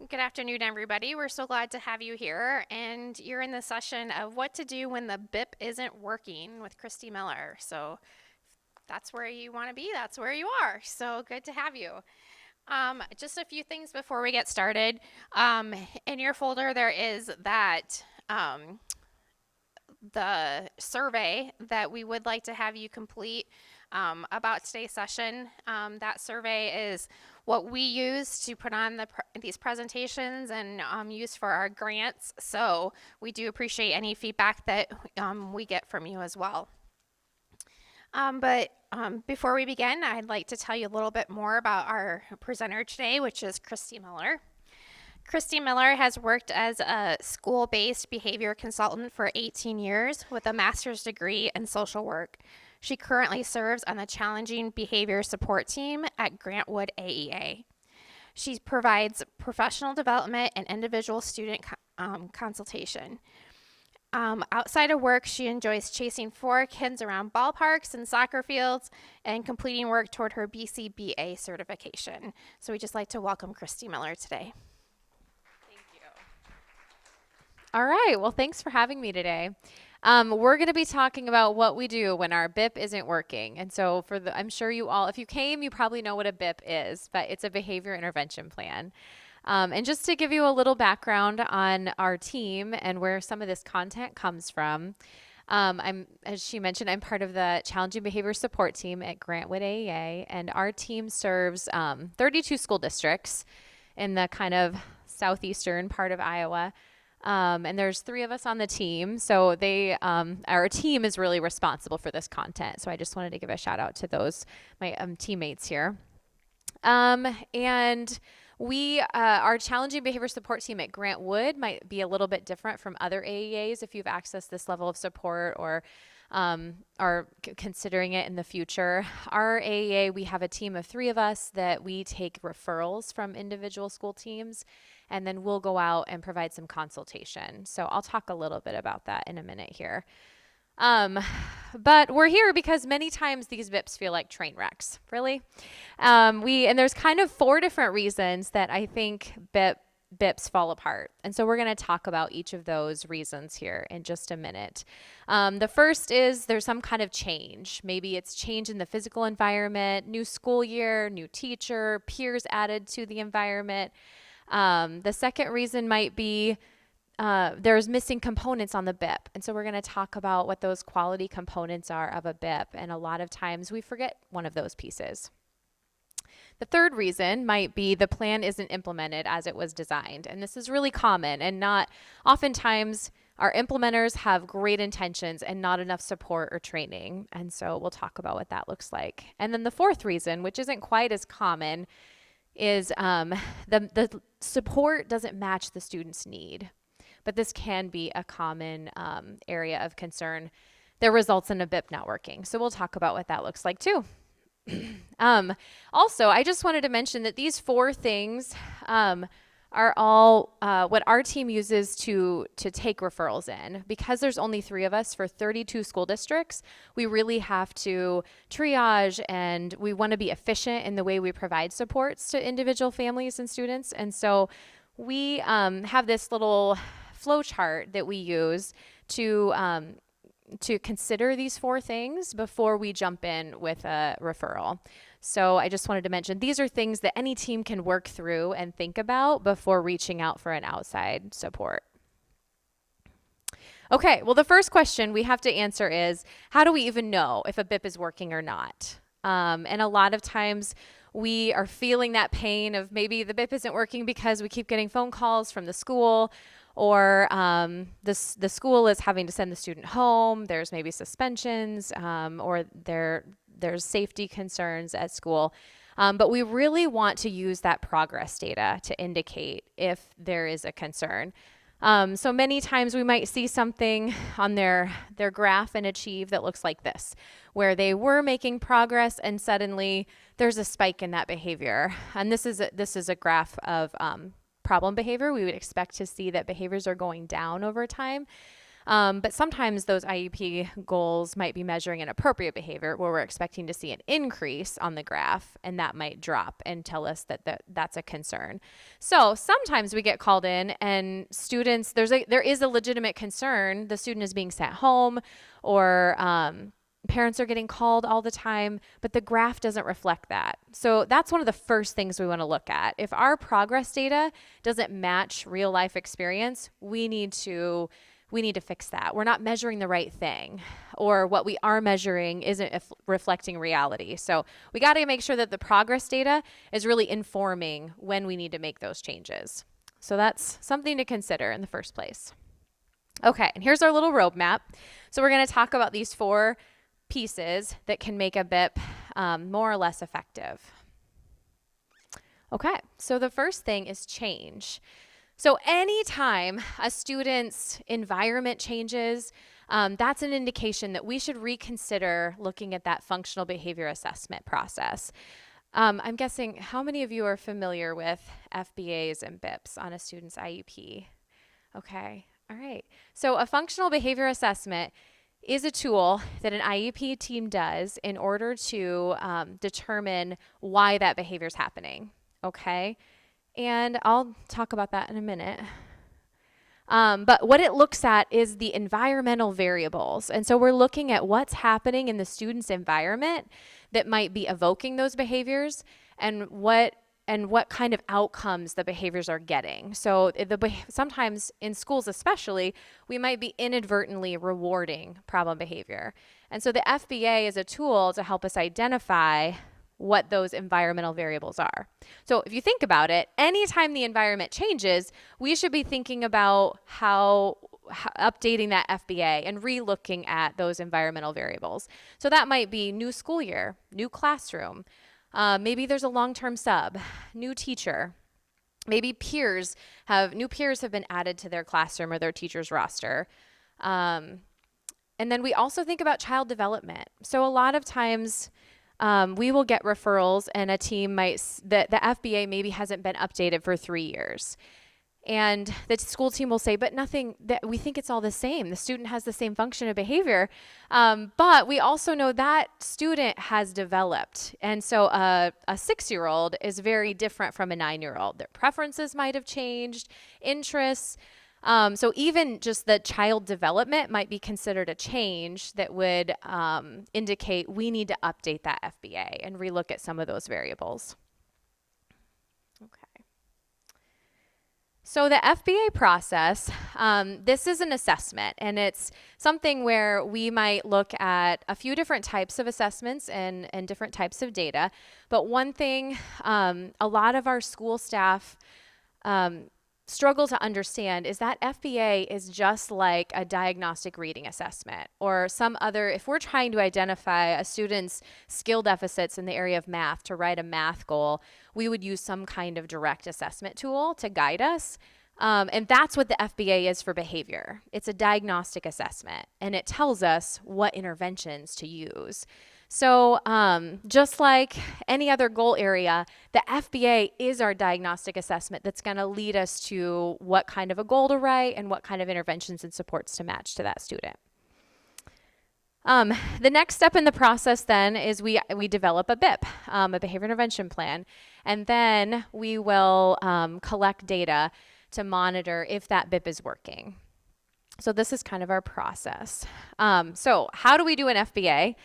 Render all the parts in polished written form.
Good afternoon, everybody. We're so glad to have you here. And you're in the session of what to do when the BIP isn't working with Kristi Miiller. So if that's where you want to be, that's where you are. So good to have you. Just a few things before we get started. In your folder, there is the survey that we would like to have you complete about today's session. That survey is what we use to put on these presentations and use for our grants. So we do appreciate any feedback that we get from you as well. But before we begin, I'd like to tell you a little bit more about our presenter today, which is Kristi Miiller. Kristi Miiller has worked as a school-based behavior consultant for 18 years with a master's degree in social work. She currently serves on the Challenging Behavior Support Team at Grantwood AEA. She provides professional development and individual student consultation. Outside of work, she enjoys chasing 4 kids around ballparks and soccer fields and completing work toward her BCBA certification. So we'd just like to welcome Kristi Miiller today. All right, well, thanks for having me today. We're going to be talking about what we do when our BIP isn't working. And so I'm sure you all, if you came, you probably know what a BIP is, but it's a behavior intervention plan. And just to give you a little background on our team and where some of this content comes from, as she mentioned, I'm part of the Challenging Behavior Support Team at Grantwood AEA, and our team serves 32 school districts in the kind of southeastern part of Iowa. And there's 3 of us on the team. So our team is really responsible for this content. So I just wanted to give a shout out to those, my teammates here. And our Challenging Behavior Support Team at Grantwood might be a little bit different from other AEAs if you've accessed this level of support or are considering it in the future. Our AEA, we have a team of 3 of us that we take referrals from individual school teams, and then we'll go out and provide some consultation. So I'll talk a little bit about that in a minute here. But we're here because many times these BIPs feel like train wrecks, really. And there's kind of 4 different reasons that I think BIPs fall apart. And so we're going to talk about each of those reasons here in just a minute. The first is there's some kind of change. Maybe it's change in the physical environment, new school year, new teacher, peers added to the environment. The second reason might be there's missing components on the BIP. And so we're going to talk about what those quality components are of a BIP. And a lot of times we forget one of those pieces. The third reason might be the plan isn't implemented as it was designed. And this is really common, and not oftentimes our implementers have great intentions and not enough support or training. And so we'll talk about what that looks like. And then the fourth reason, which isn't quite as common, is the support doesn't match the student's need. But this can be a common area of concern that results in a BIP not working. So we'll talk about what that looks like too. Also, I just wanted to mention that these 4 things are all what our team uses to take referrals in. Because there's only 3 of us for 32 school districts, we really have to triage, and we want to be efficient in the way we provide supports to individual families and students. And so we have this little flow chart that we use to consider these 4 things before we jump in with a referral. So I just wanted to mention these are things that any team can work through and think about before reaching out for an outside support. Okay, well, the first question we have to answer is, how do we even know if a BIP is working or not? And a lot of times we are feeling that pain of maybe the BIP isn't working because we keep getting phone calls from the school, or the school is having to send the student home. There's maybe suspensions, or there's safety concerns at school. But we really want to use that progress data to indicate if there is a concern. So many times we might see something on their graph and Achieve that looks like this, where they were making progress and suddenly there's a spike in that behavior. And this is a graph of problem behavior. We would expect to see that behaviors are going down over time. But sometimes those IEP goals might be measuring an appropriate behavior where we're expecting to see an increase on the graph, and that might drop and tell us that that's a concern. So sometimes we get called in and students, there is a legitimate concern. The student is being sent home, or parents are getting called all the time, but the graph doesn't reflect that. So that's one of the first things we want to look at. If our progress data doesn't match real life experience, we need to fix that. We're not measuring the right thing, or what we are measuring isn't reflecting reality. So we got to make sure that the progress data is really informing when we need to make those changes. So that's something to consider in the first place. Okay, and here's our little roadmap. So we're going to talk about these 4 pieces that can make a BIP more or less effective. Okay, so the first thing is change. So anytime a student's environment changes, that's an indication that we should reconsider looking at that functional behavior assessment process. I'm guessing, how many of you are familiar with FBAs and BIPs on a student's IEP? Okay, all right. So a functional behavior assessment is a tool that an IEP team does in order to determine why that behavior is happening, okay? And I'll talk about that in a minute. But what it looks at is the environmental variables. And so we're looking at what's happening in the student's environment that might be evoking those behaviors, and what kind of outcomes the behaviors are getting. So sometimes in schools especially, we might be inadvertently rewarding problem behavior. And so the FBA is a tool to help us identify what those environmental variables are. So if you think about it, anytime the environment changes, we should be thinking about how updating that FBA and re-looking at those environmental variables. So that might be new school year, new classroom, maybe there's a long-term sub, new teacher. Maybe new peers have been added to their classroom or their teacher's roster. And then we also think about child development. So a lot of times we will get referrals, and a team the FBA maybe hasn't been updated for 3 years. And the school team will say, but we think it's all the same. The student has the same function of behavior. But we also know that student has developed. And so a 6-year-old is very different from a 9-year-old. Their preferences might have changed, interests. So even just the child development might be considered a change that would indicate we need to update that FBA and relook at some of those variables. Okay. So the FBA process, this is an assessment, and it's something where we might look at a few different types of assessments and different types of data. But one thing a lot of our school staff struggle to understand is that FBA is just like a diagnostic reading assessment or some other. If we're trying to identify a student's skill deficits in the area of math to write a math goal, we would use some kind of direct assessment tool to guide us. And that's what the FBA is for behavior. It's a diagnostic assessment, and it tells us what interventions to use. So just like any other goal area, the FBA is our diagnostic assessment that's going to lead us to what kind of a goal to write and what kind of interventions and supports to match to that student. The next step in the process then is we develop a BIP, a behavior intervention plan, and then we will collect data to monitor if that BIP is working. So this is kind of our process. So how do we do an FBA?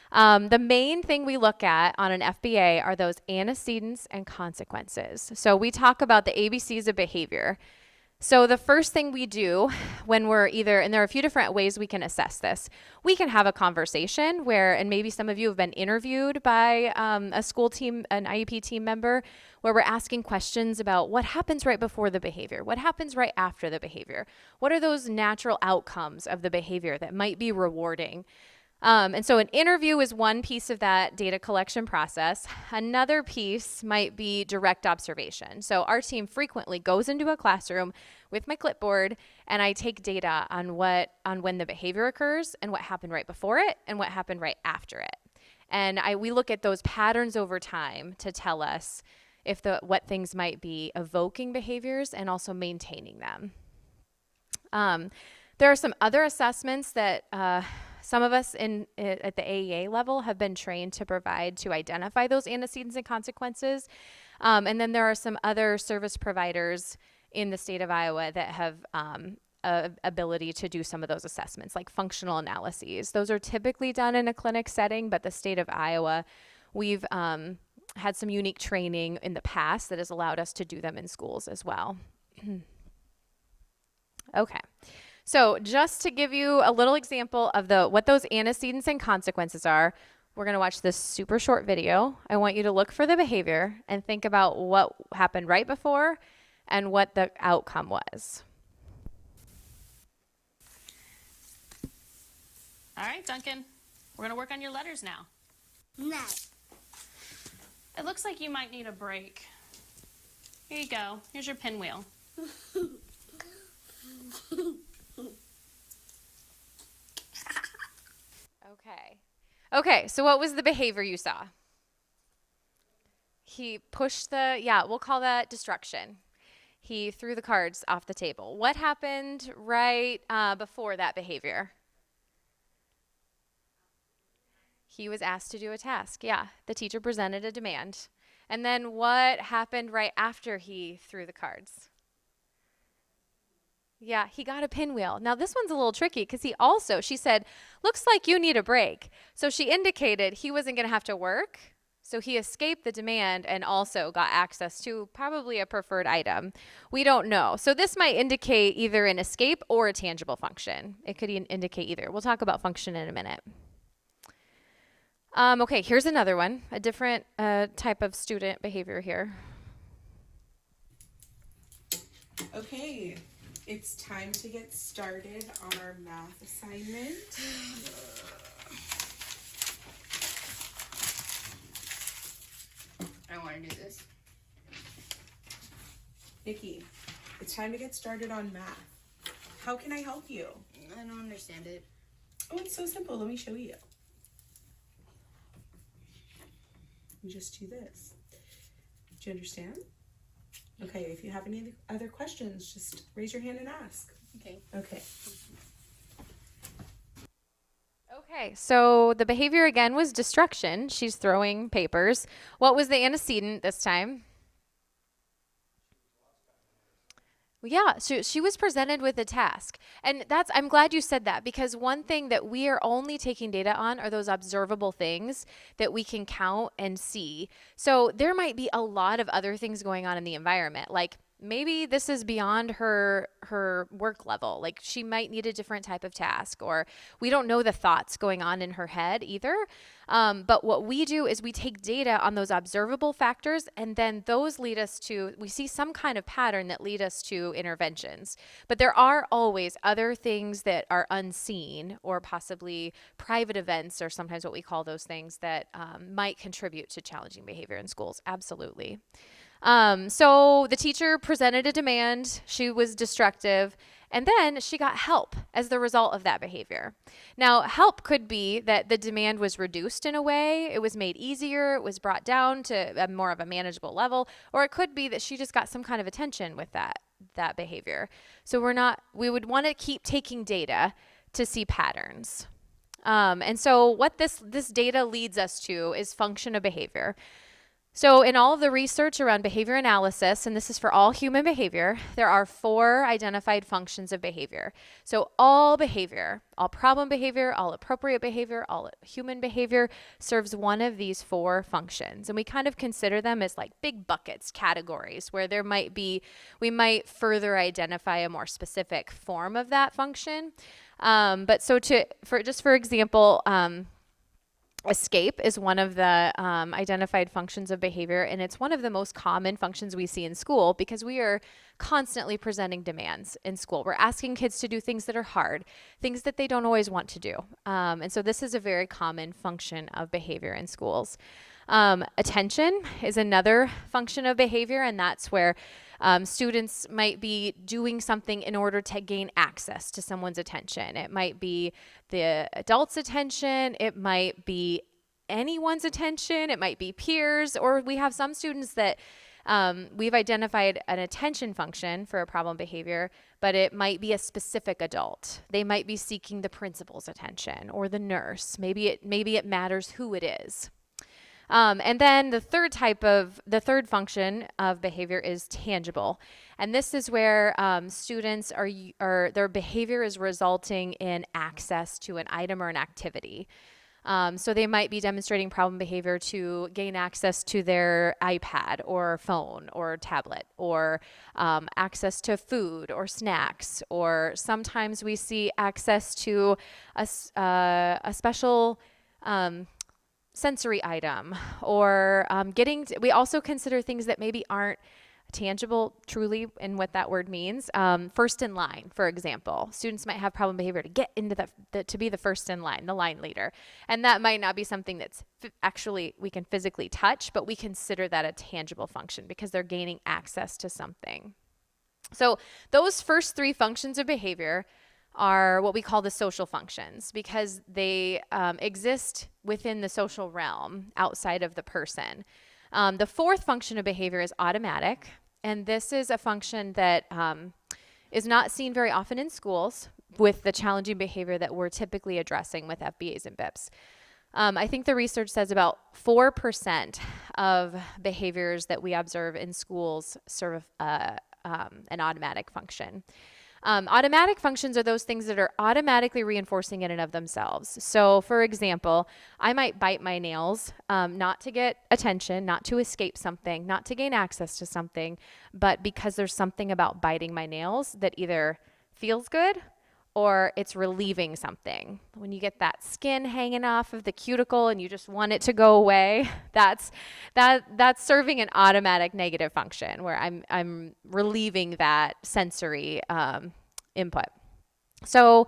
The main thing we look at on an FBA are those antecedents and consequences. So we talk about the ABCs of behavior. So the first thing we do when we're and there are a few different ways we can assess this. We can have a conversation and maybe some of you have been interviewed by a school team, an IEP team member, where we're asking questions about what happens right before the behavior, what happens right after the behavior, what are those natural outcomes of the behavior that might be rewarding. And so an interview is one piece of that data collection process. Another piece might be direct observation. So our team frequently goes into a classroom with my clipboard, and I take data on when the behavior occurs and what happened right before it and what happened right after it. And we look at those patterns over time to tell us what things might be evoking behaviors and also maintaining them. There are some other assessments that some of us at the AEA level have been trained to provide to identify those antecedents and consequences. And then there are some other service providers in the state of Iowa that have ability to do some of those assessments, like functional analyses. Those are typically done in a clinic setting, but the state of Iowa, we've had some unique training in the past that has allowed us to do them in schools as well. Okay. So just to give you a little example of what those antecedents and consequences are, we're going to watch this super short video. I want you to look for the behavior and think about what happened right before and what the outcome was. All right, Duncan, we're going to work on your letters now. No. It looks like you might need a break. Here you go. Here's your pinwheel. Okay, so what was the behavior you saw? He pushed we'll call that destruction. He threw the cards off the table. What happened right before that behavior? He was asked to do a task. Yeah, the teacher presented a demand. And then what happened right after he threw the cards? Yeah, he got a pinwheel. Now this one's a little tricky because she said, looks like you need a break. So she indicated he wasn't going to have to work. So he escaped the demand and also got access to probably a preferred item. We don't know. So this might indicate either an escape or a tangible function. It could indicate either. We'll talk about function in a minute. Okay, here's another one, a different type of student behavior here. Okay, it's time to get started on our math assignment. I don't want to do this. Nikki, it's time to get started on math. How can I help you? I don't understand it. Oh, it's so simple. Let me show you. You just do this. Do you understand? Okay, if you have any other questions, just raise your hand and ask. Okay. Okay. Okay, so the behavior again was destruction. She's throwing papers. What was the antecedent this time? Yeah, so she was presented with a task. And I'm glad you said that, because one thing that we are only taking data on are those observable things that we can count and see. So there might be a lot of other things going on in the environment, like maybe this is beyond her work level. Like she might need a different type of task, or we don't know the thoughts going on in her head either. But what we do is we take data on those observable factors, and then those we see some kind of pattern that lead us to interventions. But there are always other things that are unseen, or possibly private events, or sometimes what we call those things that might contribute to challenging behavior in schools. Absolutely. So the teacher presented a demand, she was destructive, and then she got help as the result of that behavior. Now, help could be that the demand was reduced in a way, it was made easier, it was brought down to a more of a manageable level, or it could be that she just got some kind of attention with that behavior. So we would want to keep taking data to see patterns. And so what this data leads us to is function of behavior. So in all of the research around behavior analysis, and this is for all human behavior, there are 4 identified functions of behavior. So all behavior, all problem behavior, all appropriate behavior, all human behavior serves one of these 4 functions. And we kind of consider them as like big buckets, categories, where we might further identify a more specific form of that function. But so for example, escape is one of the identified functions of behavior, and it's one of the most common functions we see in school because we are constantly presenting demands in school. We're asking kids to do things that are hard, things that they don't always want to do. And so this is a very common function of behavior in schools. Attention is another function of behavior, and that's where students might be doing something in order to gain access to someone's attention. It might be the adult's attention, it might be anyone's attention, it might be peers, or we have some students that We've identified an attention function for a problem behavior, but it might be a specific adult. They might be seeking the principal's attention or the nurse. Maybe it matters who it is. And then the third function of behavior is tangible. And this is where students their behavior is resulting in access to an item or an activity. So they might be demonstrating problem behavior to gain access to their iPad or phone or tablet, or access to food or snacks, or sometimes we see access to a special sensory item, or we also consider things that maybe aren't tangible truly in what that word means. First in line, for example. Students might have problem behavior to get into to be the first in line, the line leader. And that might not be something that's actually we can physically touch, but we consider that a tangible function because they're gaining access to something. So those first three functions of behavior are what we call the social functions, because they exist within the social realm outside of the person. The fourth function of behavior is automatic, and this is a function that is not seen very often in schools with the challenging behavior that we're typically addressing with FBAs and BIPs. I think the research says about 4% of behaviors that we observe in schools serve an automatic function. Automatic functions are those things that are automatically reinforcing in and of themselves. So, for example, I might bite my nails, not to get attention, not to escape something, not to gain access to something, but because there's something about biting my nails that either feels good or it's relieving something. When you get that skin hanging off of the cuticle and you just want it to go away, that's serving an automatic negative function where I'm relieving that sensory input. So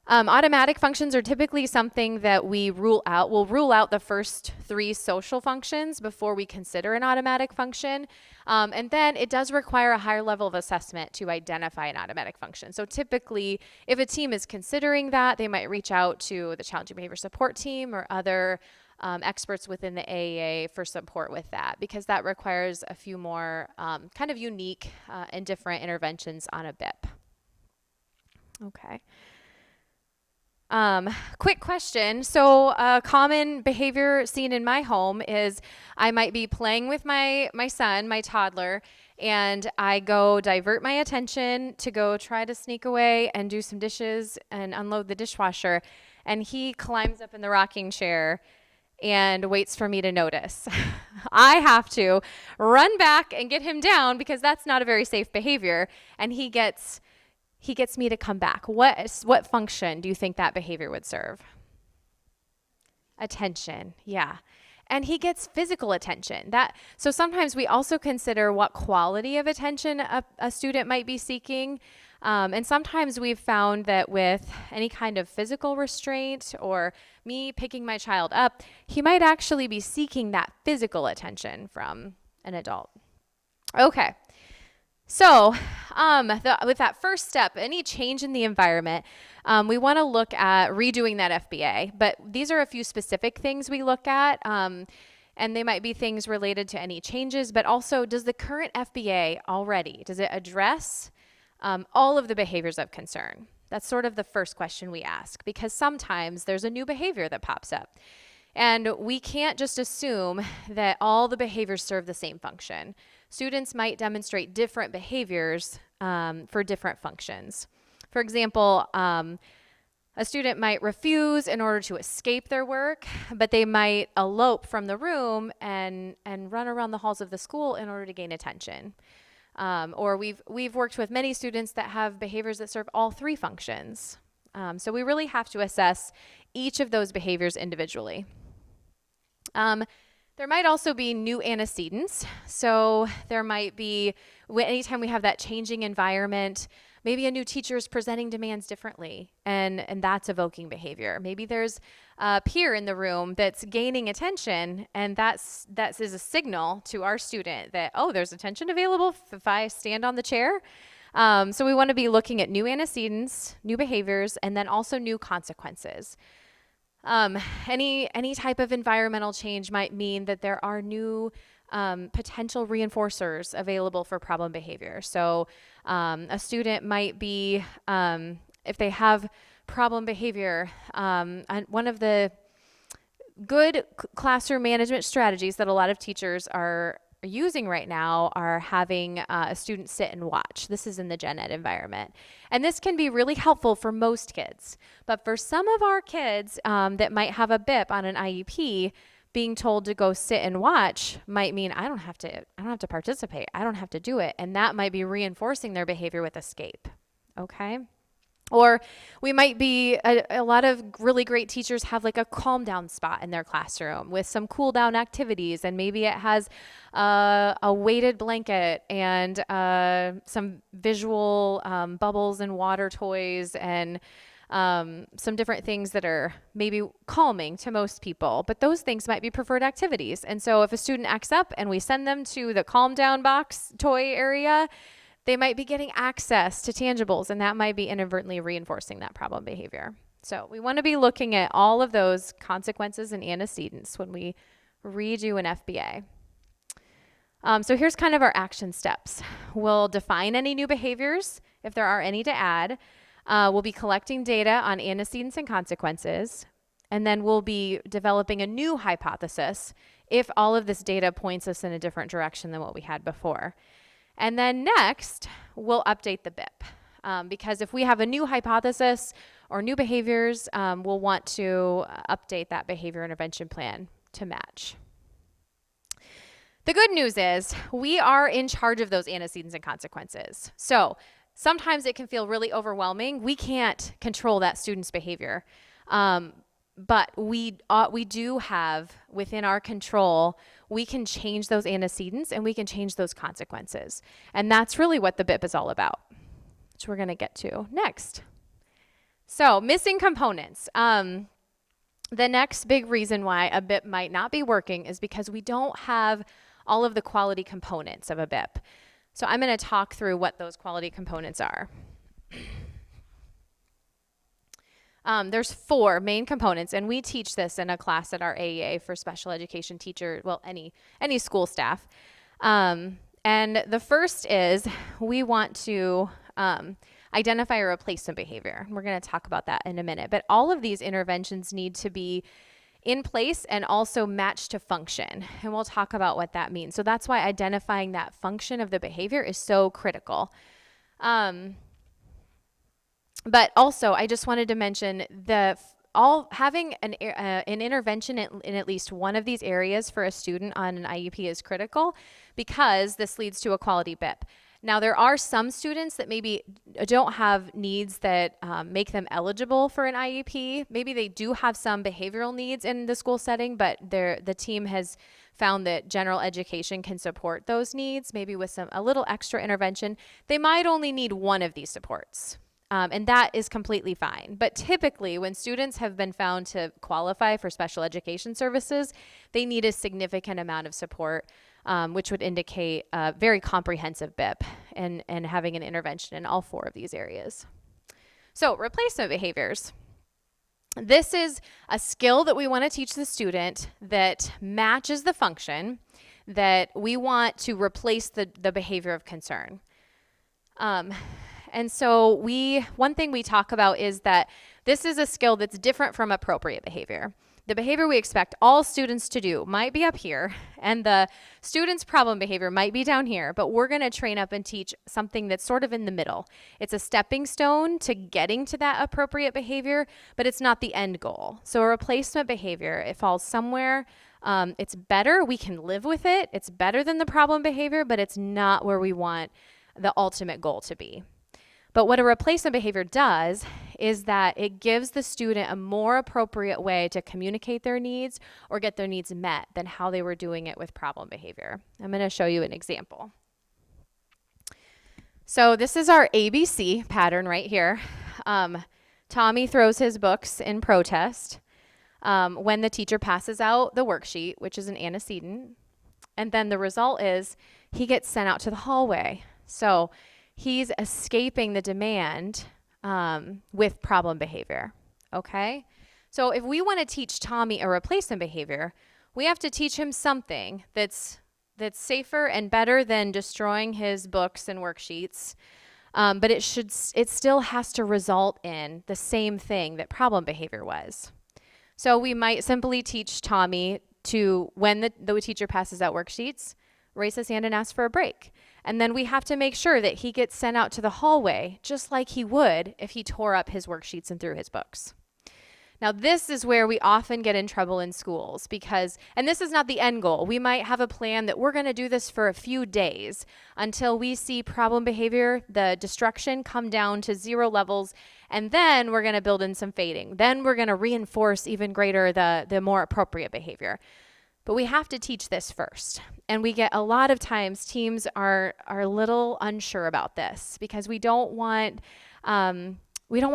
automatic functions are typically something that we rule out. We'll rule out the first three social functions before we consider an automatic function. And then it does require a higher level of assessment to identify an automatic function. So typically, if a team is considering that, they might reach out to the challenging behavior support team or other experts within the AEA for support with that, because that requires a few more kind of unique and different interventions on a BIP. Okay. Quick question. So a common behavior seen in my home is I might be playing with my son, my toddler, and I go divert my attention to go try to sneak away and do some dishes and unload the dishwasher. And he climbs up in the rocking chair and waits for me to notice. I have to run back and get him down because that's not a very safe behavior. And he gets me to come back. What function do you think that behavior would serve? Attention, yeah. And he gets physical attention. So sometimes we also consider what quality of attention a student might be seeking. And sometimes we've found that with any kind of physical restraint or me picking my child up, he might actually be seeking that physical attention from an adult. Okay. So with that first step, any change in the environment, we want to look at redoing that FBA. But these are a few specific things we look at, and they might be things related to any changes, but also does the current FBA does it address all of the behaviors of concern? That's sort of the first question we ask, because sometimes there's a new behavior that pops up. And we can't just assume that all the behaviors serve the same function. Students might demonstrate different behaviors for different functions. For example, a student might refuse in order to escape their work, but they might elope from the room and run around the halls of the school in order to gain attention. Or we've worked with many students that have behaviors that serve all three functions. So we really have to assess each of those behaviors individually. There might also be new antecedents. So there might be, anytime we have that changing environment, maybe a new teacher is presenting demands differently, and that's evoking behavior. Maybe there's a peer in the room that's gaining attention, and that is a signal to our student that, oh, there's attention available if I stand on the chair. So we want to be looking at new antecedents, new behaviors, and then also new consequences. Any type of environmental change might mean that there are new potential reinforcers available for problem behavior. So a student might be, if they have problem behavior, and one of the good classroom management strategies that a lot of teachers are using right now are having a student sit and watch. This is in the gen ed environment. And this can be really helpful for most kids. But for some of our kids that might have a BIP on an IEP, being told to go sit and watch might mean I don't have to participate. I don't have to do it. And that might be reinforcing their behavior with escape. Okay? Or we might be, a lot of really great teachers have like a calm down spot in their classroom with some cool down activities, and maybe it has a weighted blanket and some visual bubbles and water toys and some different things that are maybe calming to most people, but those things might be preferred activities. And so if a student acts up and we send them to the calm down box toy area, they might be getting access to tangibles, and that might be inadvertently reinforcing that problem behavior. So we want to be looking at all of those consequences and antecedents when we redo an FBA. So here's kind of our action steps. We'll define any new behaviors, if there are any to add. We'll be collecting data on antecedents and consequences, and then we'll be developing a new hypothesis if all of this data points us in a different direction than what we had before. And then next, we'll update the BIP. Because if we have a new hypothesis or new behaviors, we'll want to update that behavior intervention plan to match. The good news is we are in charge of those antecedents and consequences. So sometimes it can feel really overwhelming. We can't control that student's behavior. But we do have within our control, we can change those antecedents and we can change those consequences. And that's really what the BIP is all about, which we're going to get to next. So missing components. The next big reason why a BIP might not be working is because we don't have all of the quality components of a BIP. So I'm going to talk through what those quality components are. There's 4 main components, and we teach this in a class at our AEA for special education teacher, well, any school staff. And the first is we want to identify a replacement behavior. We're going to talk about that in a minute. But all of these interventions need to be in place and also matched to function. And we'll talk about what that means. So that's why identifying that function of the behavior is so critical. But also, I just wanted to mention having an intervention in at least one of these areas for a student on an IEP is critical because this leads to a quality BIP. Now, there are some students that maybe don't have needs that make them eligible for an IEP. Maybe they do have some behavioral needs in the school setting, but the team has found that general education can support those needs, maybe with a little extra intervention. They might only need one of these supports. And that is completely fine. But typically, when students have been found to qualify for special education services, they need a significant amount of support, which would indicate a very comprehensive BIP and having an intervention in all 4 of these areas. So, replacement behaviors. This is a skill that we want to teach the student that matches the function that we want to replace the behavior of concern. And so one thing we talk about is that this is a skill that's different from appropriate behavior. The behavior we expect all students to do might be up here, and the student's problem behavior might be down here, but we're going to train up and teach something that's sort of in the middle. It's a stepping stone to getting to that appropriate behavior, but it's not the end goal. So a replacement behavior, it falls somewhere. It's better. We can live with it. It's better than the problem behavior, but it's not where we want the ultimate goal to be. But what a replacement behavior does is that it gives the student a more appropriate way to communicate their needs or get their needs met than how they were doing it with problem behavior. I'm going to show you an example. So this is our ABC pattern right here. Tommy throws his books in protest when the teacher passes out the worksheet, which is an antecedent. And then the result is he gets sent out to the hallway. So he's escaping the demand with problem behavior, okay? So if we want to teach Tommy a replacement behavior, we have to teach him something that's that's safer and better than destroying his books and worksheets. But it still has to result in the same thing that problem behavior was. So we might simply teach Tommy to, when the teacher passes out worksheets, raise his hand and ask for a break. And then we have to make sure that he gets sent out to the hallway, just like he would if he tore up his worksheets and threw his books. Now, this is where we often get in trouble in schools because, and this is not the end goal. We might have a plan that we're going to do this for a few days until we see problem behavior, the destruction, come down to 0 levels, and then we're going to build in some fading. Then we're going to reinforce even greater the more appropriate behavior. But we have to teach this first. And we get a lot of times teams are a little unsure about this because we don't want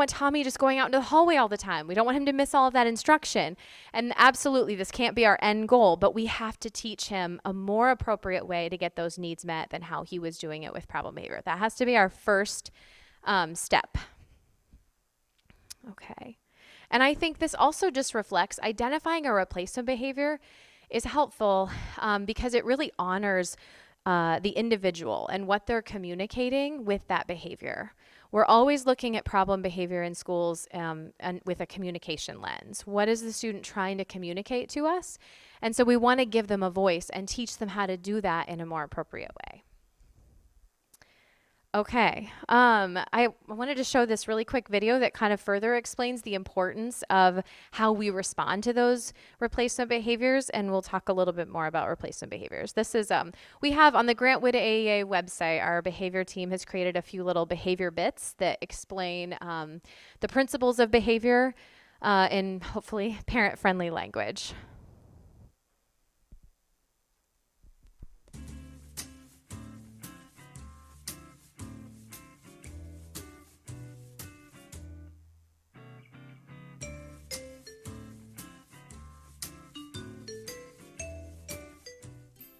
Tommy just going out into the hallway all the time. We don't want him to miss all of that instruction. And absolutely, this can't be our end goal, but we have to teach him a more appropriate way to get those needs met than how he was doing it with problem behavior. That has to be our first step. Okay. And I think this also just reflects identifying a replacement behavior is helpful because it really honors the individual and what they're communicating with that behavior. We're always looking at problem behavior in schools and with a communication lens. What is the student trying to communicate to us? And so we want to give them a voice and teach them how to do that in a more appropriate way. Okay, I wanted to show this really quick video that kind of further explains the importance of how we respond to those replacement behaviors, and we'll talk a little bit more about replacement behaviors. This is, we have on the Grant Wood AEA website, our behavior team has created a few little behavior bits that explain the principles of behavior in hopefully parent-friendly language.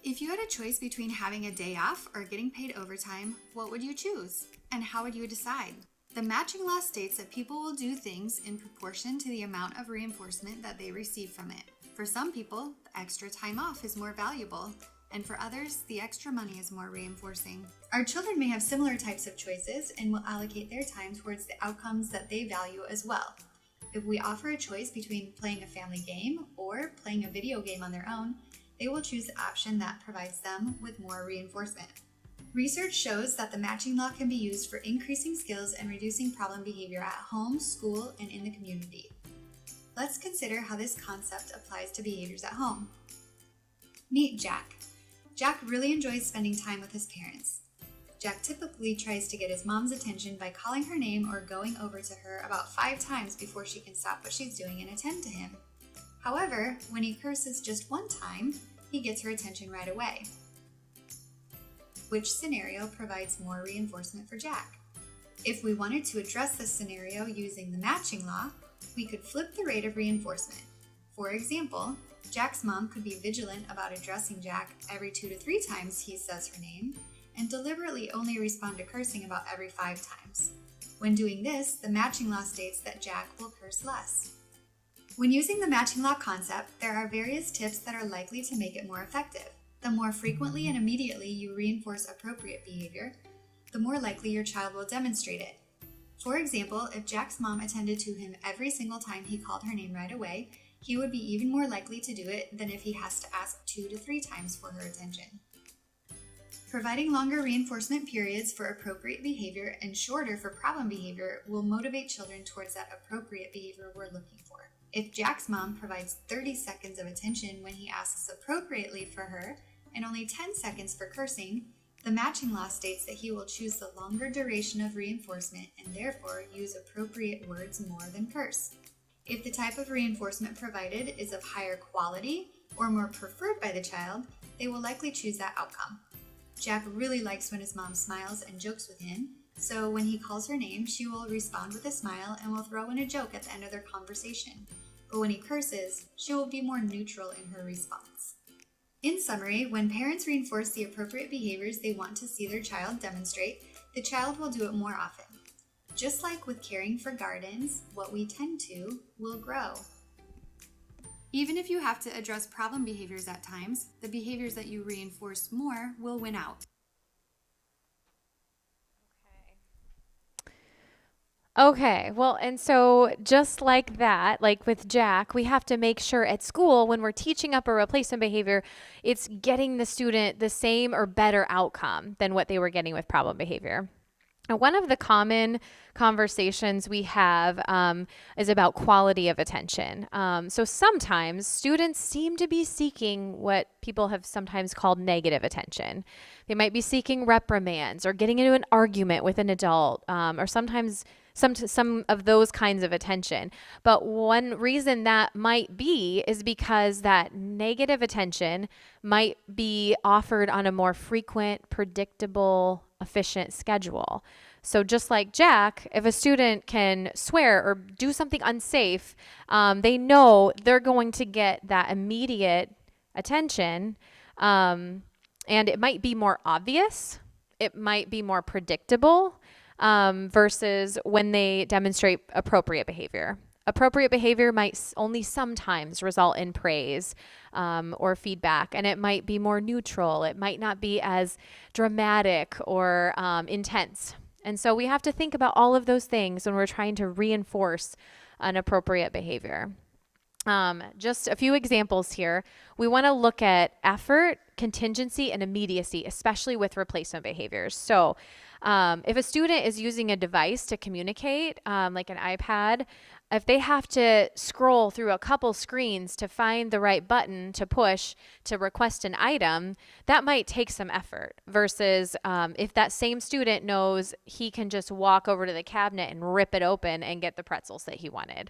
If you had a choice between having a day off or getting paid overtime, what would you choose? And how would you decide? The matching law states that people will do things in proportion to the amount of reinforcement that they receive from it. For some people, the extra time off is more valuable, and for others, the extra money is more reinforcing. Our children may have similar types of choices and will allocate their time towards the outcomes that they value as well. If we offer a choice between playing a family game or playing a video game on their own, they will choose the option that provides them with more reinforcement. Research shows that the matching law can be used for increasing skills and reducing problem behavior at home, school, and in the community. Let's consider how this concept applies to behaviors at home. Meet Jack. Jack really enjoys spending time with his parents. Jack typically tries to get his mom's attention by calling her name or going over to her about 5 times before she can stop what she's doing and attend to him. However, when he curses just 1 time, he gets her attention right away. Which scenario provides more reinforcement for Jack? If we wanted to address this scenario using the matching law, we could flip the rate of reinforcement. For example, Jack's mom could be vigilant about addressing Jack every 2 to 3 times he says her name, and deliberately only respond to cursing about every 5 times. When doing this, the matching law states that Jack will curse less. When using the matching law concept, there are various tips that are likely to make it more effective. The more frequently and immediately you reinforce appropriate behavior, the more likely your child will demonstrate it. For example, if Jack's mom attended to him every single time he called her name right away, he would be even more likely to do it than if he has to ask 2 to 3 times for her attention. Providing longer reinforcement periods for appropriate behavior and shorter for problem behavior will motivate children towards that appropriate behavior we're looking for. If Jack's mom provides 30 seconds of attention when he asks appropriately for her and only 10 seconds for cursing, the matching law states that he will choose the longer duration of reinforcement and therefore use appropriate words more than curse. If the type of reinforcement provided is of higher quality or more preferred by the child, they will likely choose that outcome. Jack really likes when his mom smiles and jokes with him, so when he calls her name, she will respond with a smile and will throw in a joke at the end of their conversation. But when he curses, she will be more neutral in her response. In summary, when parents reinforce the appropriate behaviors they want to see their child demonstrate, the child will do it more often. Just like with caring for gardens, what we tend to will grow. Even if you have to address problem behaviors at times, the behaviors that you reinforce more will win out. Okay, well, and so just like that, like with Jack, we have to make sure at school when we're teaching up a replacement behavior, it's getting the student the same or better outcome than what they were getting with problem behavior. And one of the common conversations we have is about quality of attention. So sometimes students seem to be seeking what people have sometimes called negative attention. They might be seeking reprimands or getting into an argument with an adult, or sometimes some of those kinds of attention. But one reason that might be is because that negative attention might be offered on a more frequent, predictable, efficient schedule. So just like Jack, if a student can swear or do something unsafe, they know they're going to get that immediate attention. And it might be more obvious. It might be more predictable versus when they demonstrate appropriate behavior. Appropriate behavior might only sometimes result in praise or feedback, and it might be more neutral. It might not be as dramatic or intense. And so we have to think about all of those things when we're trying to reinforce an appropriate behavior. Just a few examples here. We want to look at effort, contingency, and immediacy, especially with replacement behaviors. So if a student is using a device to communicate, like an iPad, if they have to scroll through a couple screens to find the right button to push to request an item, that might take some effort versus if that same student knows he can just walk over to the cabinet and rip it open and get the pretzels that he wanted.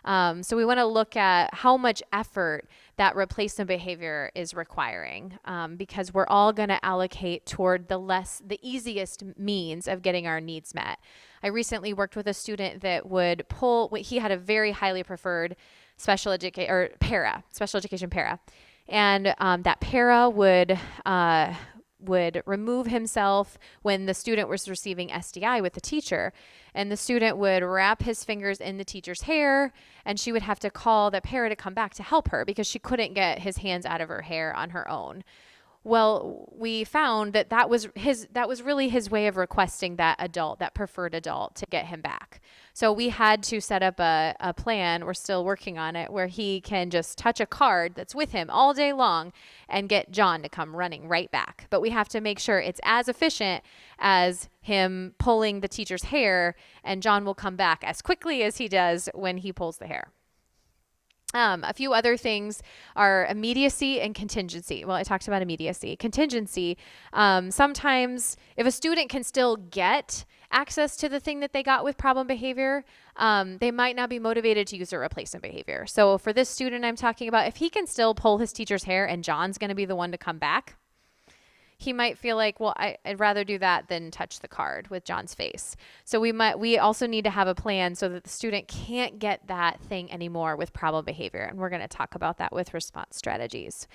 So we want to look at how much effort that replacement behavior is requiring because we're all going to allocate toward the easiest means of getting our needs met. I recently worked with a student that he had a very highly preferred special education para. And that para would remove himself when the student was receiving SDI with the teacher. And the student would wrap his fingers in the teacher's hair, and she would have to call the para to come back to help her because she couldn't get his hands out of her hair on her own. Well, we found that was really his way of requesting that preferred adult to get him back. So we had to set up a plan, we're still working on it, where he can just touch a card that's with him all day long and get John to come running right back. But we have to make sure it's as efficient as him pulling the teacher's hair, and John will come back as quickly as he does when he pulls the hair. A few other things are immediacy and contingency. Well, I talked about immediacy. Contingency, sometimes if a student can still get access to the thing that they got with problem behavior, they might not be motivated to use their replacement behavior. So for this student I'm talking about, if he can still pull his teacher's hair and John's going to be the one to come back, he might feel like, well, I'd rather do that than touch the card with John's face. So we also need to have a plan so that the student can't get that thing anymore with problem behavior. And we're going to talk about that with response strategies.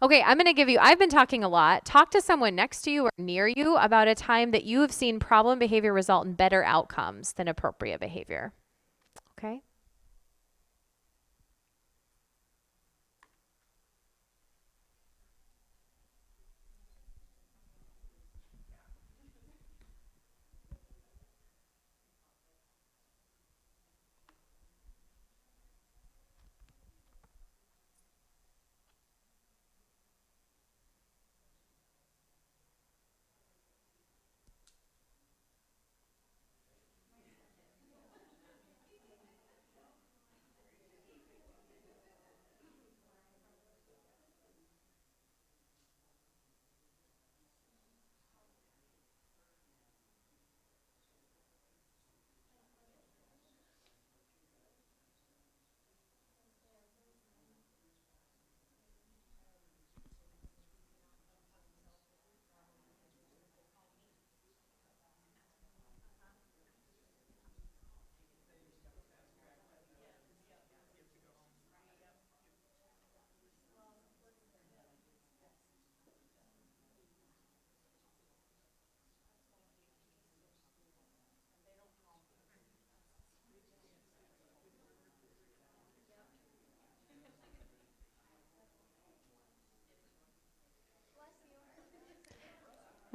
Okay, I've been talking a lot. Talk to someone next to you or near you about a time that you have seen problem behavior result in better outcomes than appropriate behavior. Okay?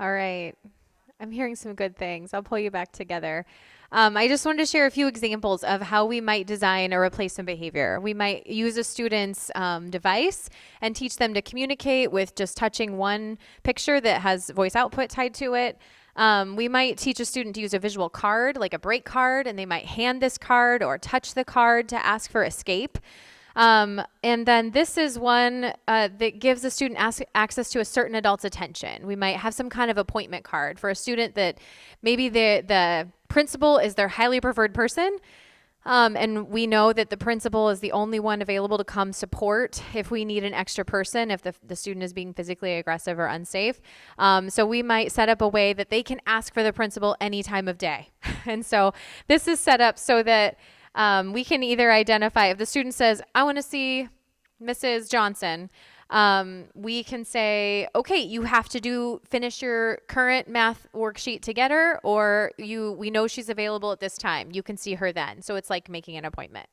All right. I'm hearing some good things. I'll pull you back together. I just wanted to share a few examples of how we might design a replacement behavior. We might use a student's device and teach them to communicate with just touching one picture that has voice output tied to it. We might teach a student to use a visual card, like a break card, and they might hand this card or touch the card to ask for escape. And then this is one that gives a student access to a certain adult's attention. We might have some kind of appointment card for a student that maybe the principal is their highly preferred person. And we know that the principal is the only one available to come support if we need an extra person, if the student is being physically aggressive or unsafe. So we might set up a way that they can ask for the principal any time of day. And so this is set up so that we can either identify if the student says, I want to see Mrs. Johnson. We can say, okay, you have to finish your current math worksheet together, or we know she's available at this time. You can see her then. So it's like making an appointment.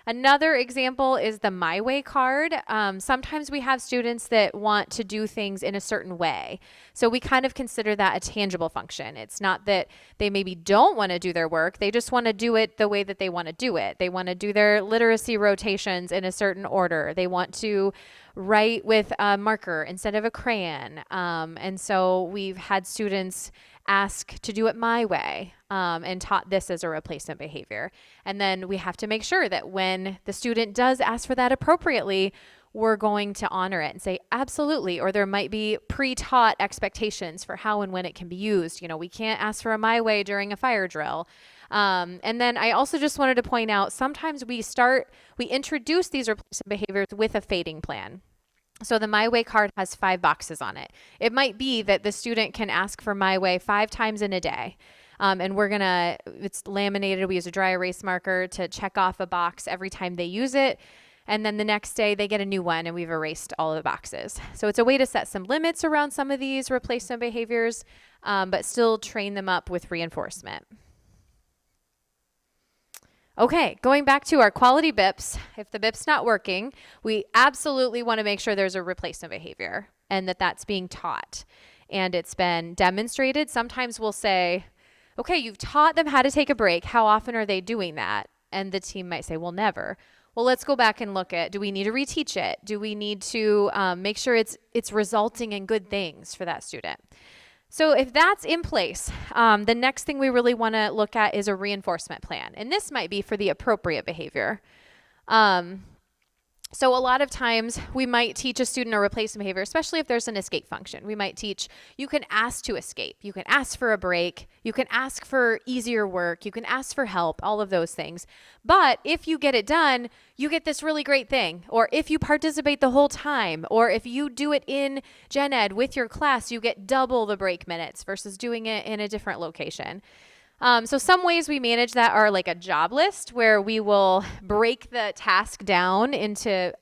Another example is the My Way card. Sometimes we have students that want to do things in a certain way. So we kind of consider that a tangible function. It's not that they maybe don't want to do their work. They just want to do it the way that they want to do it. They want to do their literacy rotations in a certain order. They want to write with a marker instead of a crayon. And so we've had students ask to do it my way, and taught this as a replacement behavior. And then we have to make sure that when the student does ask for that appropriately, we're going to honor it and say, absolutely. Or there might be pre-taught expectations for how and when it can be used. You know, we can't ask for a my way during a fire drill. And then I also just wanted to point out, sometimes we introduce these replacement behaviors with a fading plan. So the My Way card has 5 boxes on it. It might be that the student can ask for My Way 5 times in a day. And it's laminated. We use a dry erase marker to check off a box every time they use it. And then the next day they get a new one and we've erased all of the boxes. So it's a way to set some limits around some of these replacement behaviors, but still train them up with reinforcement. Okay, going back to our quality BIPs, if the BIP's not working, we absolutely want to make sure there's a replacement behavior and that's being taught and it's been demonstrated. Sometimes we'll say, okay, you've taught them how to take a break. How often are they doing that? And the team might say, well, never. Well, let's go back and look at, do we need to reteach it? Do we need to make sure it's resulting in good things for that student? So if that's in place, the next thing we really want to look at is a reinforcement plan. And this might be for the appropriate behavior. So a lot of times we might teach a student a replacement behavior, especially if there's an escape function. We might teach, you can ask to escape. You can ask for a break. You can ask for easier work. You can ask for help, all of those things. But if you get it done, you get this really great thing. Or if you participate the whole time, or if you do it in Gen Ed with your class, you get double the break minutes versus doing it in a different location. So some ways we manage that are like a job list where we will break the task down into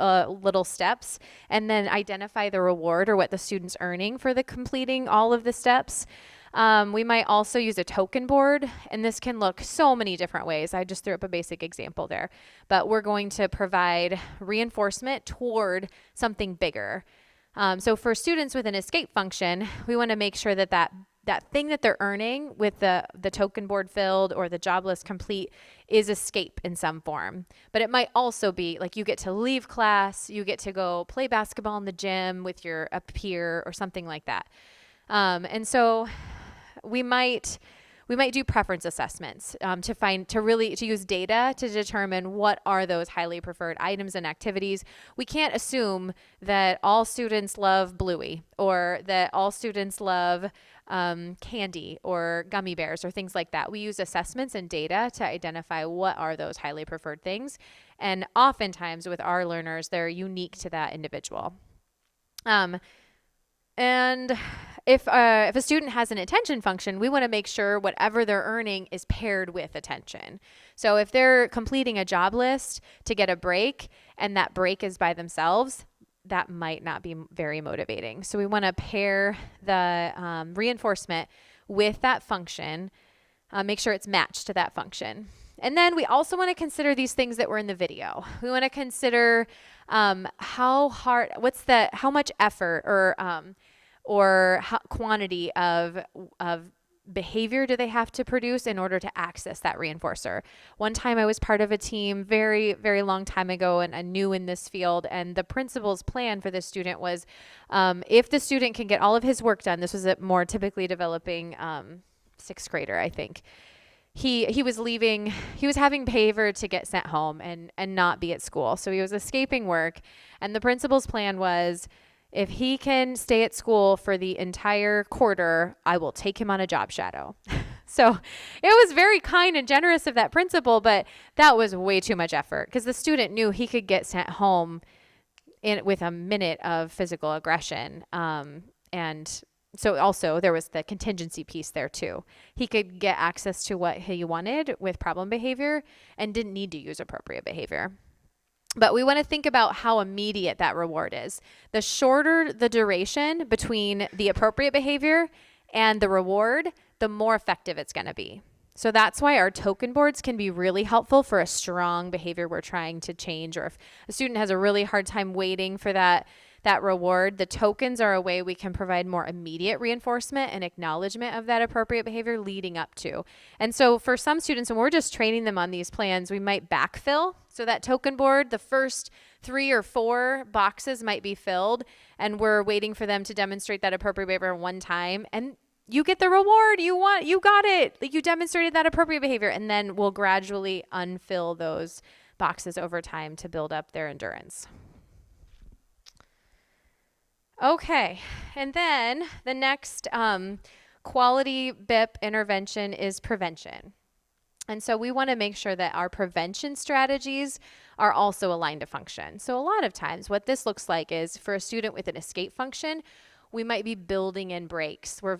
little steps and then identify the reward or what the student's earning for the completing all of the steps. We might also use a token board, and this can look so many different ways. I just threw up a basic example there, but we're going to provide reinforcement toward something bigger. So for students with an escape function, we want to make sure that thing that they're earning with the token board filled or the job list complete is escape in some form. But it might also be like you get to leave class, you get to go play basketball in the gym with a peer or something like that. And so we might do preference assessments to use data to determine what are those highly preferred items and activities. We can't assume that all students love Bluey or that all students love candy or gummy bears or things like that. We use assessments and data to identify what are those highly preferred things. And oftentimes with our learners, they're unique to that individual. And if a student has an attention function, we want to make sure whatever they're earning is paired with attention. So if they're completing a job list to get a break and that break is by themselves, that might not be very motivating. So we want to pair the reinforcement with that function, make sure it's matched to that function. And then we also want to consider these things that were in the video. We want to consider how much effort or or how quantity of behavior do they have to produce in order to access that reinforcer. One time I was part of a team very, very long time ago and new in this field, and the principal's plan for this student was if the student can get all of his work done, this was a more typically developing sixth grader, I think. He was leaving, he was having behavior to get sent home and not be at school. So he was escaping work, and the principal's plan was, if he can stay at school for the entire quarter, I will take him on a job shadow. So it was very kind and generous of that principal, but that was way too much effort because the student knew he could get sent home with a minute of physical aggression. And so also there was the contingency piece there too. He could get access to what he wanted with problem behavior and didn't need to use appropriate behavior. But we want to think about how immediate that reward is. The shorter the duration between the appropriate behavior and the reward, the more effective it's going to be. So that's why our token boards can be really helpful for a strong behavior we're trying to change, or if a student has a really hard time waiting for that reward, the tokens are a way we can provide more immediate reinforcement and acknowledgement of that appropriate behavior leading up to. And so for some students, when we're just training them on these plans, we might backfill. So that token board, the first 3 or 4 boxes might be filled, and we're waiting for them to demonstrate that appropriate behavior one time, and you get the reward you got it. Like, you demonstrated that appropriate behavior, and then we'll gradually unfill those boxes over time to build up their endurance. Okay, and then the next quality BIP intervention is prevention. And so we want to make sure that our prevention strategies are also aligned to function. So a lot of times what this looks like is, for a student with an escape function, we might be building in breaks. We're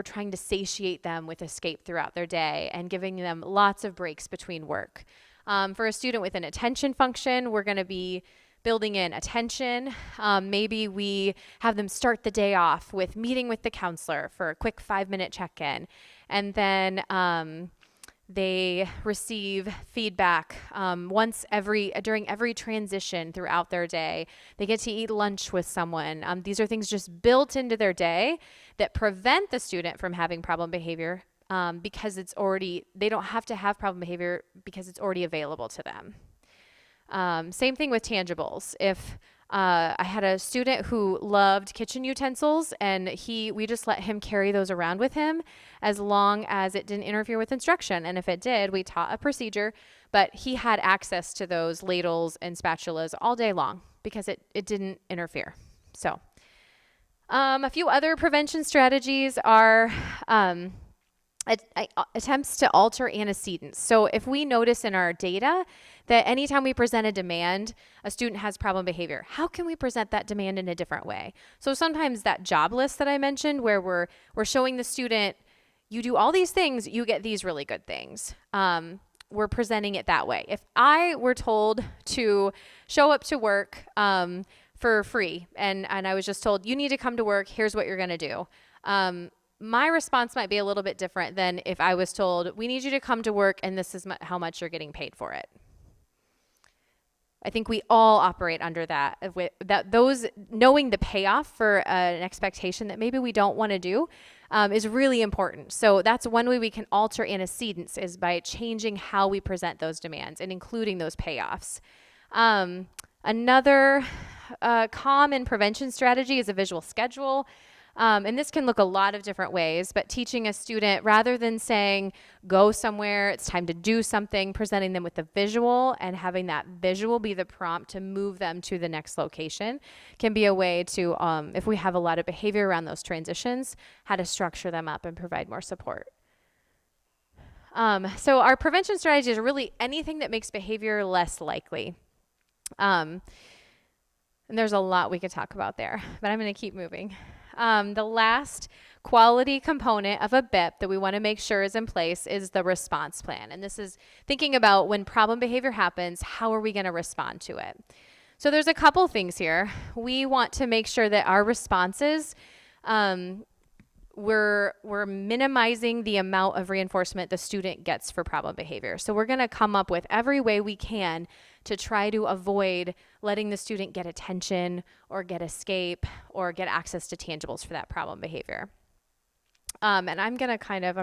trying to satiate them with escape throughout their day and giving them lots of breaks between work. For a student with an attention function, we're going to be building in attention. Maybe we have them start the day off with meeting with the counselor for a quick 5-minute check-in. And then they receive feedback during every transition throughout their day. They get to eat lunch with someone. These are things just built into their day that prevent the student from having problem behavior because they don't have to have problem behavior because it's already available to them. Same thing with tangibles. If I had a student who loved kitchen utensils, and we just let him carry those around with him as long as it didn't interfere with instruction. And if it did, we taught a procedure, but he had access to those ladles and spatulas all day long because it didn't interfere. So a few other prevention strategies are attempts to alter antecedents. So if we notice in our data that anytime we present a demand, a student has problem behavior, how can we present that demand in a different way? So sometimes that job list that I mentioned, where we're showing the student, you do all these things, you get these really good things. We're presenting it that way. If I were told to show up to work for free, and I was just told, you need to come to work, here's what you're going to do. My response might be a little bit different than if I was told, we need you to come to work and this is how much you're getting paid for it. I think we all operate under that, those knowing the payoff for an expectation that maybe we don't want to do is really important. So that's one way we can alter antecedents, is by changing how we present those demands and including those payoffs. Another common prevention strategy is a visual schedule. And this can look a lot of different ways, but teaching a student, rather than saying, go somewhere, it's time to do something, presenting them with a visual and having that visual be the prompt to move them to the next location, can be a way to, if we have a lot of behavior around those transitions, how to structure them up and provide more support. So our prevention strategies are really anything that makes behavior less likely. And there's a lot we could talk about there, but I'm going to keep moving. The last quality component of a BIP that we want to make sure is in place is the response plan. And this is thinking about when problem behavior happens, how are we going to respond to it? So there's a couple things here. We want to make sure that our responses, we're minimizing the amount of reinforcement the student gets for problem behavior. So we're going to come up with every way we can to try to avoid letting the student get attention or get escape or get access to tangibles for that problem behavior. And I'm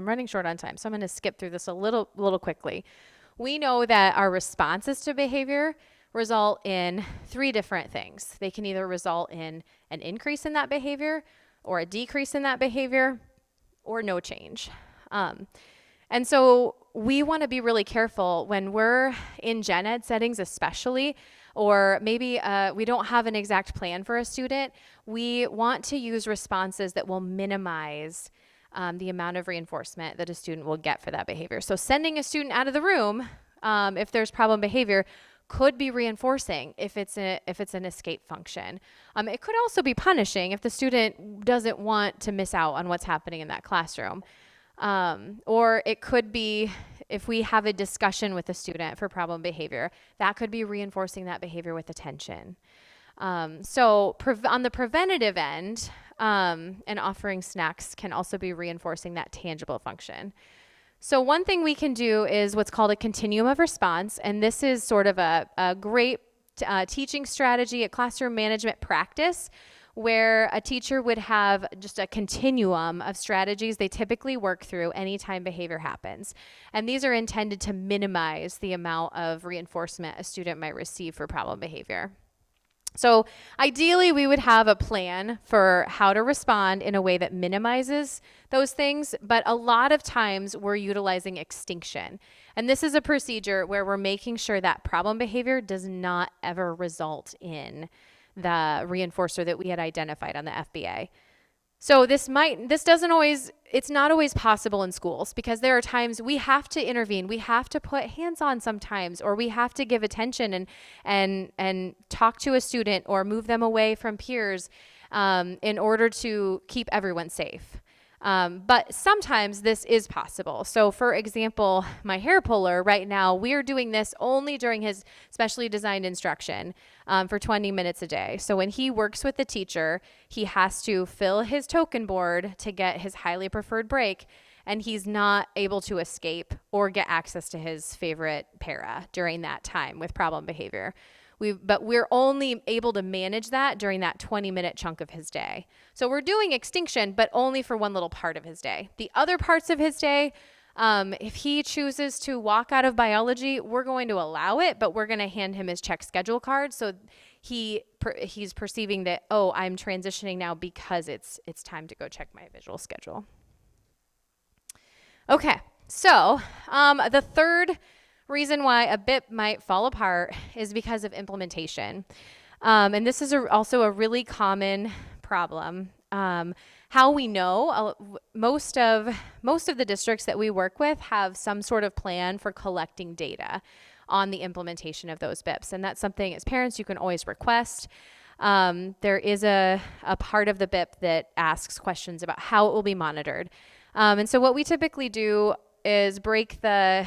running short on time, so I'm going to skip through this a little quickly. We know that our responses to behavior result in 3 different things. They can either result in an increase in that behavior or a decrease in that behavior or no change. And so we want to be really careful when we're in gen ed settings especially, or maybe we don't have an exact plan for a student. We want to use responses that will minimize the amount of reinforcement that a student will get for that behavior. So sending a student out of the room if there's problem behavior could be reinforcing if it's an escape function. It could also be punishing if the student doesn't want to miss out on what's happening in that classroom. Or it could be if we have a discussion with a student for problem behavior, that could be reinforcing that behavior with attention. So on the preventative end, and offering snacks can also be reinforcing that tangible function. So one thing we can do is what's called a continuum of response, and this is sort of a great teaching strategy, a classroom management practice, where a teacher would have just a continuum of strategies they typically work through anytime behavior happens. And these are intended to minimize the amount of reinforcement a student might receive for problem behavior. So ideally, we would have a plan for how to respond in a way that minimizes those things, but a lot of times we're utilizing extinction. And this is a procedure where we're making sure that problem behavior does not ever result in the reinforcer that we had identified on the FBA. So it's not always possible in schools because there are times we have to intervene, we have to put hands on sometimes, or we have to give attention and talk to a student or move them away from peers in order to keep everyone safe. But sometimes this is possible. So for example, my hair puller right now, we're doing this only during his specially designed instruction for 20 minutes a day. So when he works with the teacher, he has to fill his token board to get his highly preferred break, and he's not able to escape or get access to his favorite para during that time with problem behavior. But we're only able to manage that during that 20-minute chunk of his day. So we're doing extinction, but only for one little part of his day. The other parts of his day, if he chooses to walk out of biology, we're going to allow it, but we're going to hand him his check schedule card. So he's perceiving that, oh, I'm transitioning now because it's time to go check my visual schedule. Okay, so the third reason why a BIP might fall apart is because of implementation. And this is also a really common problem. How we know, most of the districts that we work with have some sort of plan for collecting data on the implementation of those BIPs. And that's something as parents you can always request. There is a part of the BIP that asks questions about how it will be monitored. And so what we typically do is break the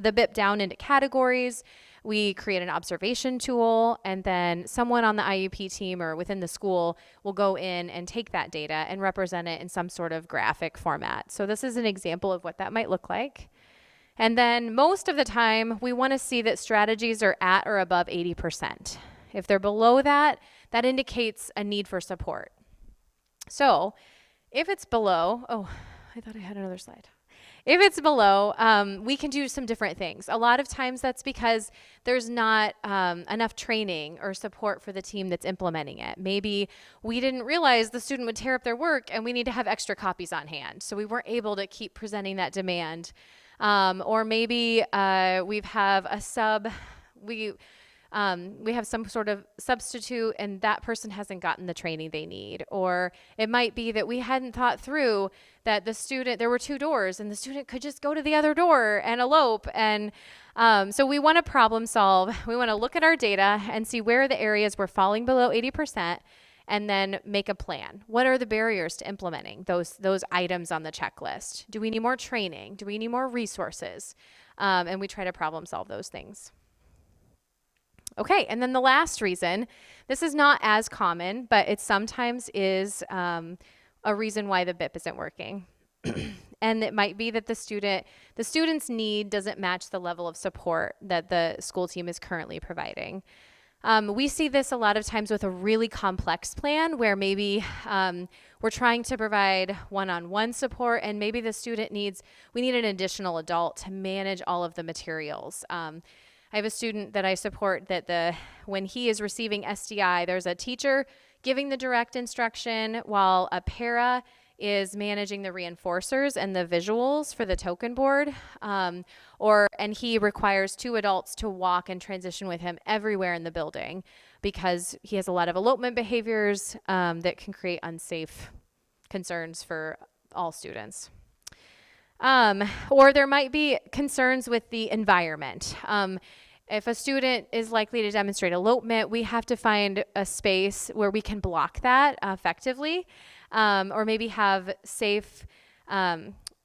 BIP down into categories. We create an observation tool, and then someone on the IEP team or within the school will go in and take that data and represent it in some sort of graphic format. So this is an example of what that might look like. And then most of the time, we want to see that strategies are at or above 80%. If they're below that, that indicates a need for support. So if it's below, oh, I thought I had another slide. If it's below, we can do some different things. A lot of times that's because there's not enough training or support for the team that's implementing it. Maybe we didn't realize the student would tear up their work and we need to have extra copies on hand. So we weren't able to keep presenting that demand. Or maybe we have a sub, we have some sort of substitute and that person hasn't gotten the training they need. Or it might be that we hadn't thought through that there were 2 doors and the student could just go to the other door and elope. And so we want to problem solve. We want to look at our data and see where are the areas we're falling below 80% and then make a plan. What are the barriers to implementing those items on the checklist? Do we need more training? Do we need more resources? And we try to problem solve those things. Okay, and then the last reason, this is not as common, but it sometimes is a reason why the BIP isn't working. And it might be that the student's need doesn't match the level of support that the school team is currently providing. We see this a lot of times with a really complex plan where maybe we're trying to provide one-on-one support, and maybe the student we need an additional adult to manage all of the materials. I have a student that I support that when he is receiving SDI, there's a teacher giving the direct instruction while a para is managing the reinforcers and the visuals for the token board. And he requires 2 adults to walk and transition with him everywhere in the building because he has a lot of elopement behaviors that can create unsafe concerns for all students. Or there might be concerns with the environment. If a student is likely to demonstrate elopement, we have to find a space where we can block that effectively, or maybe have safe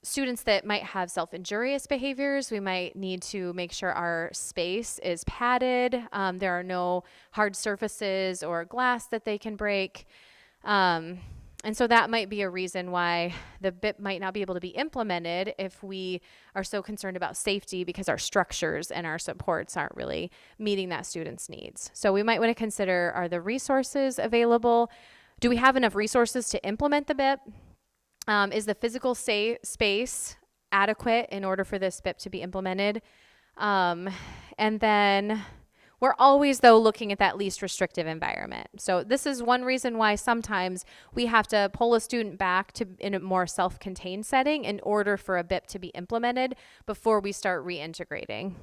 students that might have self-injurious behaviors. We might need to make sure our space is padded. There are no hard surfaces or glass that they can break. And so that might be a reason why the BIP might not be able to be implemented if we are so concerned about safety because our structures and our supports aren't really meeting that student's needs. So we might want to consider, are the resources available? Do we have enough resources to implement the BIP? Is the physical space adequate in order for this BIP to be implemented? And then we're always, though, looking at that least restrictive environment. So this is one reason why sometimes we have to pull a student back to in a more self-contained setting in order for a BIP to be implemented before we start reintegrating.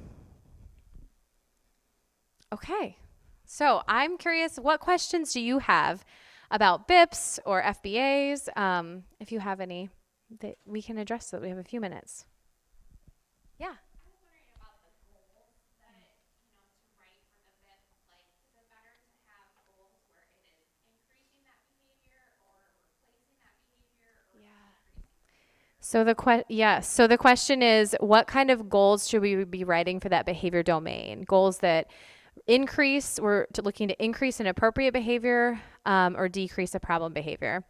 Okay, so I'm curious, what questions do you have about BIPs or FBAs? If you have any, that we can address that. We have a few minutes. Yeah. So the question is, what kind of goals should we be writing for that behavior domain? Goals that increase, we're looking to increase an appropriate behavior or decrease a problem behavior.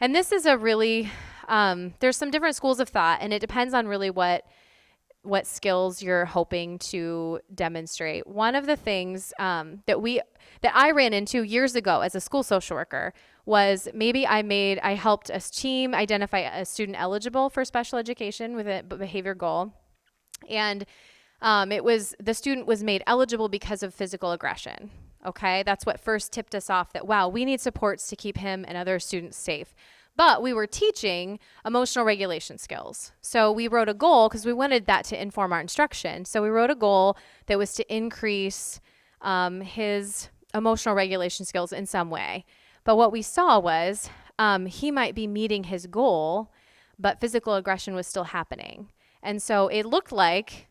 And this is a really, there's some different schools of thought, and it depends on really what skills you're hoping to demonstrate. One of the things that I ran into years ago as a school social worker was maybe I helped a team identify a student eligible for special education with a behavior goal. And the student was made eligible because of physical aggression. Okay, that's what first tipped us off that, wow, we need supports to keep him and other students safe. But we were teaching emotional regulation skills. So we wrote a goal because we wanted that to inform our instruction. So we wrote a goal that was to increase his emotional regulation skills in some way. But what we saw was he might be meeting his goal, but physical aggression was still happening. And so it looked like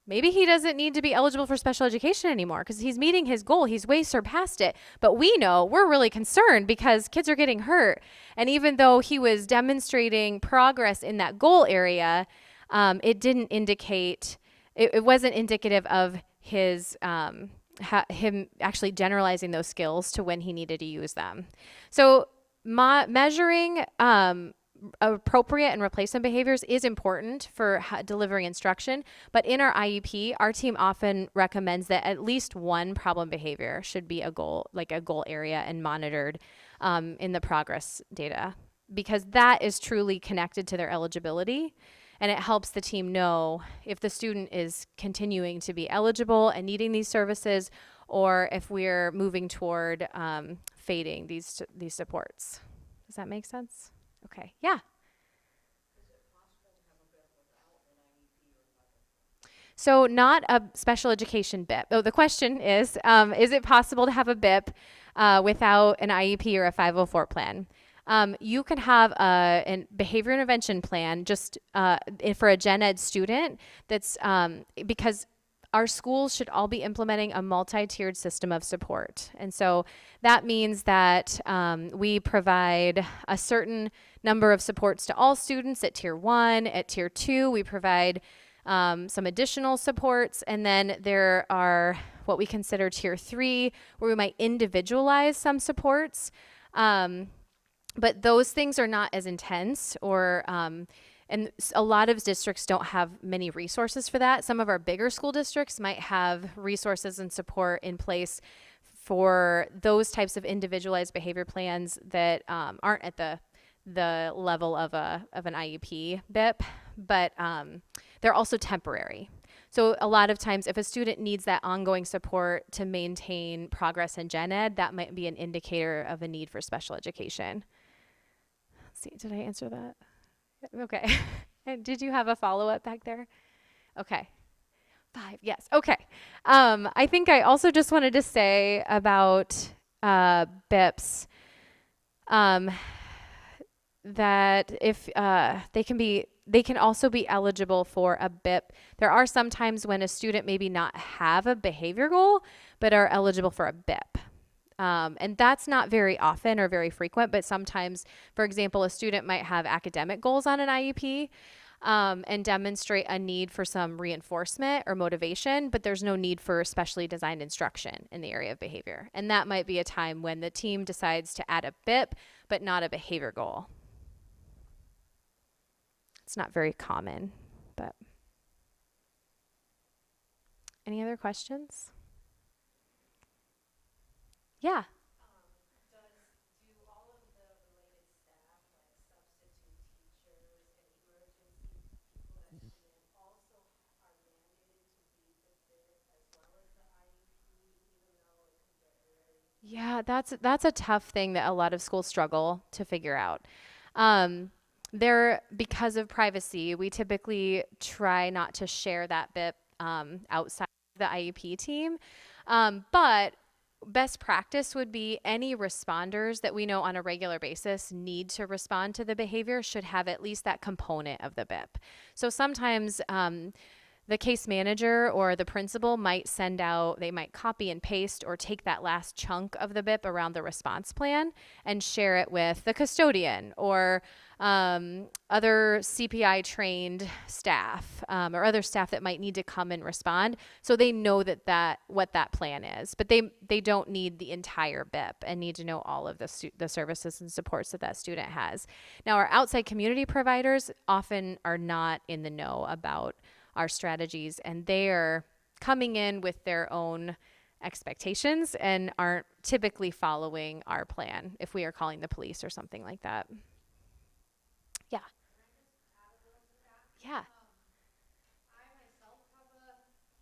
maybe he doesn't need to be eligible for special education anymore because he's meeting his goal. He's way surpassed it. But we're really concerned because kids are getting hurt. And even though he was demonstrating progress in that goal area, it didn't indicate, it wasn't indicative of his, him actually generalizing those skills to when he needed to use them. So measuring appropriate and replacement behaviors is important for delivering instruction, but in our IEP, our team often recommends that at least one problem behavior should be a goal area and monitored in the progress data, because that is truly connected to their eligibility, and it helps the team know if the student is continuing to be eligible and needing these services, or if we're moving toward fading these supports. Does that make sense? Okay, yeah. So not a special education BIP. Oh, the question is it possible to have a BIP without an IEP or a 504 plan? You can have a behavior intervention plan just for a gen ed student that's because our schools should all be implementing a multi-tiered system of support. And so that means that we provide a certain number of supports to all students at tier 1. At tier 2, we provide some additional supports. And then there are what we consider tier 3, where we might individualize some supports. But those things are not as intense or And a lot of districts don't have many resources for that. Some of our bigger school districts might have resources and support in place for those types of individualized behavior plans that aren't at the level of an IEP BIP, but they're also temporary. So a lot of times if a student needs that ongoing support to maintain progress in gen ed, that might be an indicator of a need for special education. Let's see, did I answer that? Okay. And did you have a follow-up back there? Okay. 5, yes. Okay. I think I also just wanted to say about BIPs that if they can also be eligible for a BIP. There are some times when a student maybe not have a behavior goal, but are eligible for a BIP. And that's not very often or very frequent, but sometimes, for example, a student might have academic goals on an IEP and demonstrate a need for some reinforcement or motivation, but there's no need for specially designed instruction in the area of behavior. And that might be a time when the team decides to add a BIP, but not a behavior goal. It's not very common, but any other questions? Yeah. Do all of the related staff, like substitute teachers and emergency people that come in, also are mandated to read the BIP as well as the IEP, even though it can get very... Yeah, that's a tough thing that a lot of schools struggle to figure out. Because of privacy, we typically try not to share that BIP outside the IEP team. But best practice would be any responders that we know on a regular basis need to respond to the behavior should have at least that component of the BIP. So sometimes the case manager or the principal might send out, they might copy and paste or take that last chunk of the BIP around the response plan and share it with the custodian or other CPI trained staff or other staff that might need to come and respond, so they know what that plan is. But they don't need the entire BIP and need to know all of the services and supports that student has. Now, our outside community providers often are not in the know about our strategies, and they are coming in with their own expectations and aren't typically following our plan if we are calling the police or something like that. Yeah. Yeah. I myself have a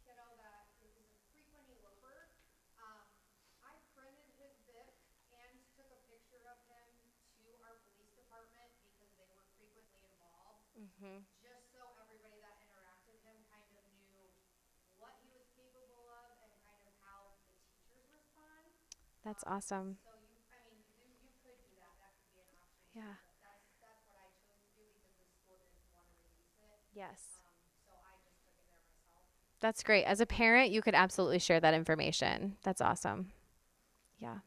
kiddo that is a frequent eloper. I printed his BIP and took a picture of him to our police department because they were frequently involved. Just so everybody that interacted him kind of knew what he was capable of and kind of how the teachers respond. That's awesome. So you could do that. That could be an option. Yeah. But that's what I chose to do because the school didn't want to release it. Yes. So I just took it there myself. That's great. As a parent, you could absolutely share that information. That's awesome. Yeah.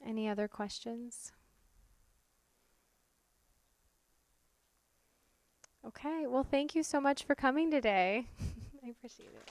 Any other questions? Okay. Well, thank you so much for coming today. I appreciate it.